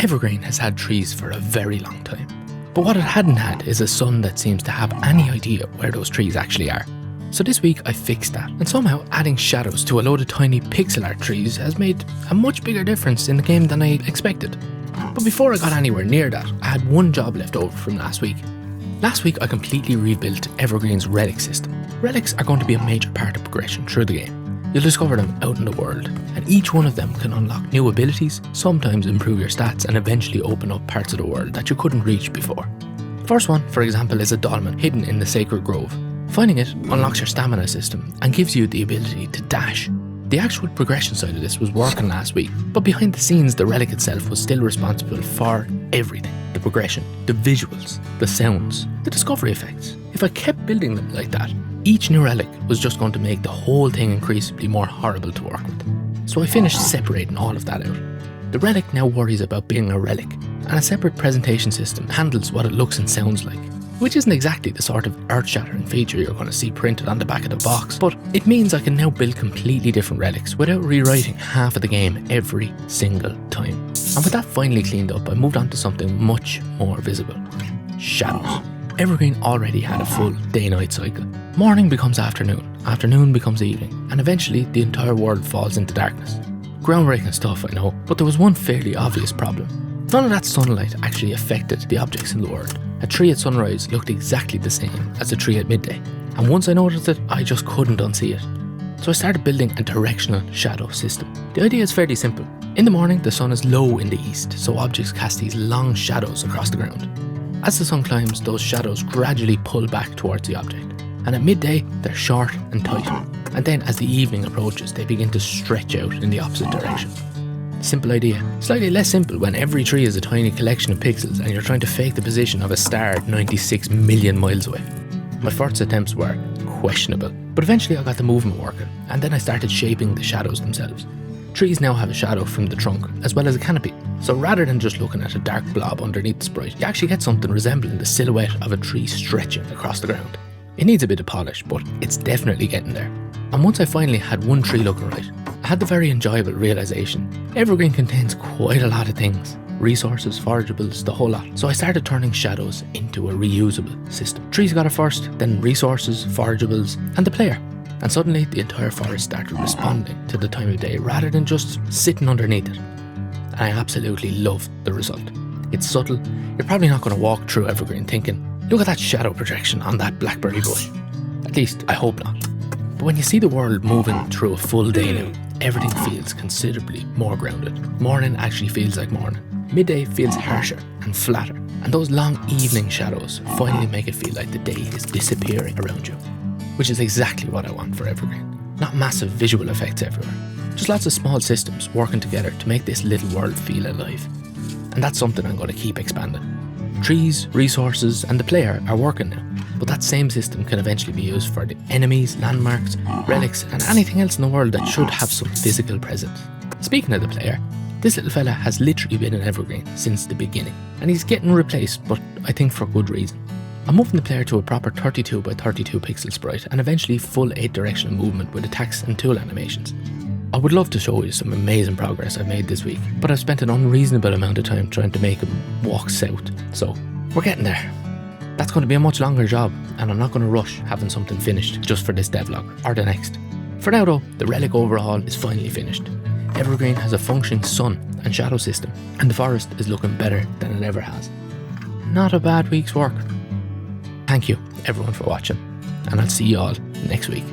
Evergreen has had trees for a very long time, but what it hadn't had is a sun that seems to have any idea where those trees actually are. So this week I fixed that, and somehow adding shadows to a load of tiny pixel art trees has made a much bigger difference in the game than I expected. But before I got anywhere near that, I had one job left over from last week. Last week I completely rebuilt Evergreen's relic system. Relics are going to be a major part of progression through the game. You'll discover them out in the world, and each one of them can unlock new abilities, sometimes improve your stats, and eventually open up parts of the world that you couldn't reach before. The first one, for example, is a dolmen hidden in the sacred grove. Finding it unlocks your stamina system and gives you the ability to dash. The actual progression side of this was working last week, but behind the scenes the relic itself was still responsible for everything. The progression, the visuals, the sounds, the discovery effects. If I kept building them like that, each new relic was just going to make the whole thing increasingly more horrible to work with. So I finished separating all of that out. The relic now worries about being a relic, and a separate presentation system handles what it looks and sounds like, which isn't exactly the sort of earth-shattering feature you're going to see printed on the back of the box, but it means I can now build completely different relics without rewriting half of the game every single time. And with that finally cleaned up, I moved on to something much more visible: shadows. Evergreen already had a full day-night cycle. Morning becomes afternoon, afternoon becomes evening, and eventually the entire world falls into darkness. Groundbreaking stuff, I know, but there was one fairly obvious problem. None of that sunlight actually affected the objects in the world. A tree at sunrise looked exactly the same as a tree at midday, and once I noticed it, I just couldn't unsee it. So I started building a directional shadow system. The idea is fairly simple. In the morning, the sun is low in the east, so objects cast these long shadows across the ground. As the sun climbs, those shadows gradually pull back towards the object, and at midday, they're short and tight. And then as the evening approaches, they begin to stretch out in the opposite direction. Simple idea. Slightly less simple when every tree is a tiny collection of pixels and you're trying to fake the position of a star 96 million miles away. My first attempts were questionable, but eventually I got the movement working, and then I started shaping the shadows themselves. Trees now have a shadow from the trunk, as well as a canopy, so rather than just looking at a dark blob underneath the sprite, you actually get something resembling the silhouette of a tree stretching across the ground. It needs a bit of polish, but it's definitely getting there. And once I finally had one tree looking right, I had the very enjoyable realisation: Evergreen contains quite a lot of things. Resources, forageables, the whole lot. So I started turning shadows into a reusable system. Trees got it first, then resources, forageables, and the player. And suddenly the entire forest started responding to the time of day rather than just sitting underneath it. And I absolutely loved the result. It's subtle. You're probably not going to walk through Evergreen thinking, look at that shadow projection on that blackberry bush. At least, I hope not. But when you see the world moving through a full day now, everything feels considerably more grounded. Morning actually feels like morning. Midday feels harsher and flatter. And those long evening shadows finally make it feel like the day is disappearing around you. Which is exactly what I want for Evergreen. Not massive visual effects everywhere. Just lots of small systems working together to make this little world feel alive. And that's something I'm going to keep expanding. Trees, resources, and the player are working now, but that same system can eventually be used for the enemies, landmarks, relics, and anything else in the world that should have some physical presence. Speaking of the player, this little fella has literally been in Evergreen since the beginning, and he's getting replaced, but I think for good reason. I'm moving the player to a proper 32 by 32 pixel sprite and eventually full 8-directional movement with attacks and tool animations. I would love to show you some amazing progress I've made this week, but I've spent an unreasonable amount of time trying to make him walk south, so we're getting there. That's going to be a much longer job, and I'm not going to rush having something finished just for this devlog, or the next. For now though, the relic overall is finally finished. Evergreen has a functioning sun and shadow system, and the forest is looking better than it ever has. Not a bad week's work. Thank you everyone for watching, and I'll see you all next week.